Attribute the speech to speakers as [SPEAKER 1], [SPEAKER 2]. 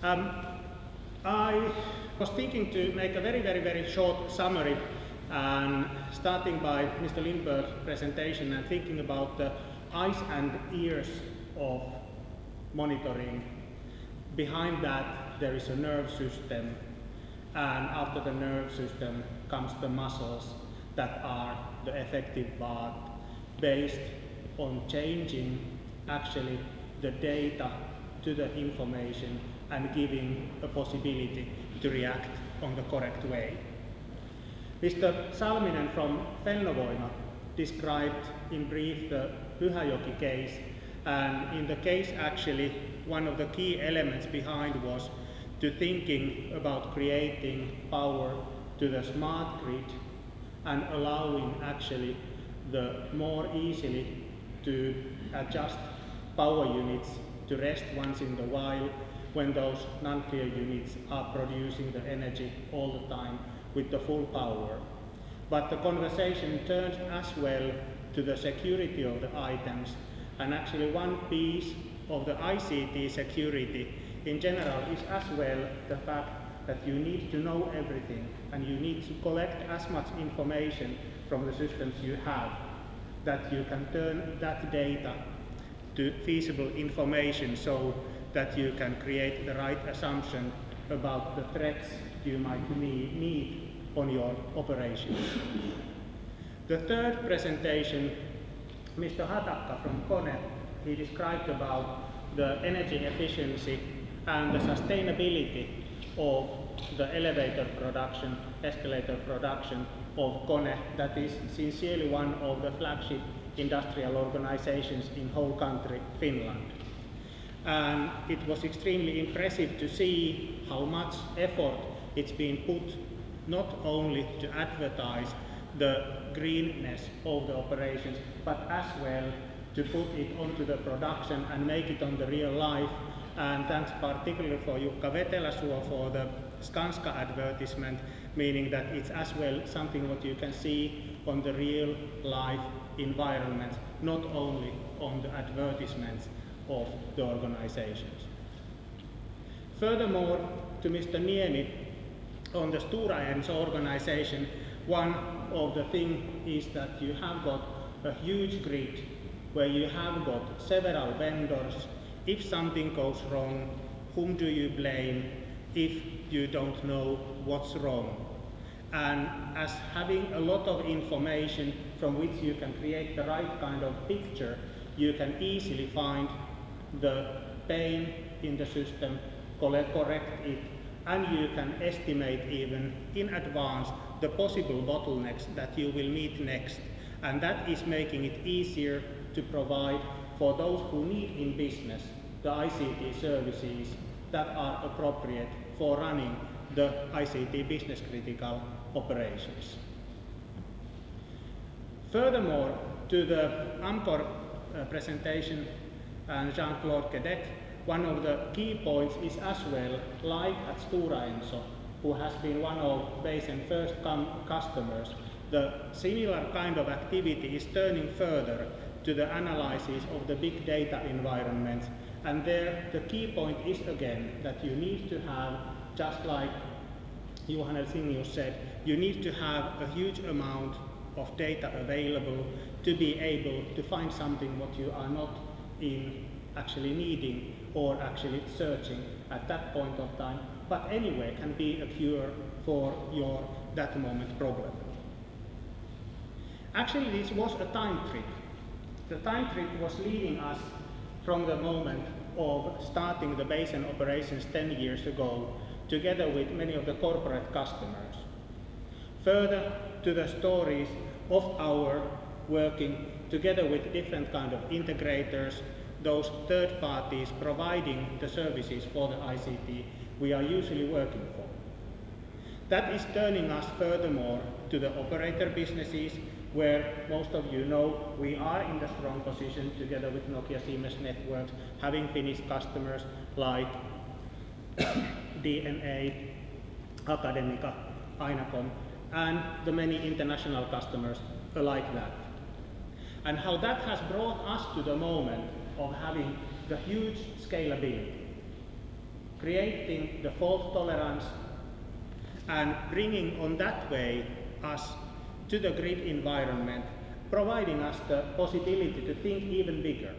[SPEAKER 1] Um, I was thinking to make a very short summary, and starting by Mr. Lindberg's presentation and thinking about the eyes and ears of monitoring. Behind that there is a nerve system, and after the nerve system comes the muscles that are the effective part based on changing actually the data to the information and giving a possibility to react on the correct way. Mr. Salminen from Fennovoima described in brief the Pyhäjoki case, and in the case actually one of the key elements behind was to thinking about creating power to the smart grid and allowing actually the more easily to adjust power units to rest once in a while when those nuclear units are producing the energy all the time with the full power. But the conversation turned as well to the security of the items, and actually one piece of the ICT security in general is as well the fact that you need to know everything and you need to collect as much information from the systems you have that you can turn that data to feasible information so that you can create the right assumption about the threats you might need on your operations. The third presentation, Mr. Hatakka from KONE, he described about the energy efficiency and the sustainability of the elevator production, escalator production of KONE, that is sincerely one of the flagship industrial organizations in whole country, Finland. And it was extremely impressive to see how much effort it's been put not only to advertise the greenness of the operations, but as well to put it onto the production and make it on the real life. And thanks particularly for Jukka Veteläsuo for the Skanska advertisement, meaning that it's as well something what you can see on the real life environment, not only on the advertisements of the organizations. Furthermore, to Mr. Niemi, on the Stora Enso organization, one of the things is that you have got a huge grid where you have got several vendors. If something goes wrong, whom do you blame if you don't know what's wrong? And as having a lot of information from which you can create the right kind of picture, you can easily find the pain in the system, correct it, and you can estimate even in advance the possible bottlenecks that you will meet next. And that is making it easier to provide for those who need in business the ICT services that are appropriate for running the ICT business critical operations. Furthermore, to the Amcor presentation and Jean-Claude Quedet, one of the key points is as well, like at Stora Enso, who has been one of Bayesian's first customers, the similar kind of activity is turning further to the analysis of the big data environments. And there the key point is again that you need to have, just like Johan Elsinius said, you need to have a huge amount of data available to be able to find something what you are not in actually needing or actually searching at that point of time, but anyway can be a cure for your that moment problem. Actually, this was a time trip. The time trip was leading us from the moment of starting the Bayesian operations 10 years ago, together with many of the corporate customers. Further to the stories of our working together with different kind of integrators, those third parties providing the services for the ICT we are usually working for. That is turning us furthermore to the operator businesses, where most of you know we are in the strong position together with Nokia Siemens Networks, having Finnish customers like DNA, Academica, Ainacom, and the many international customers like that. And how that has brought us to the moment of having the huge scalability. creating the fault tolerance and bringing on that way us to the grid environment, providing us the possibility to think even bigger.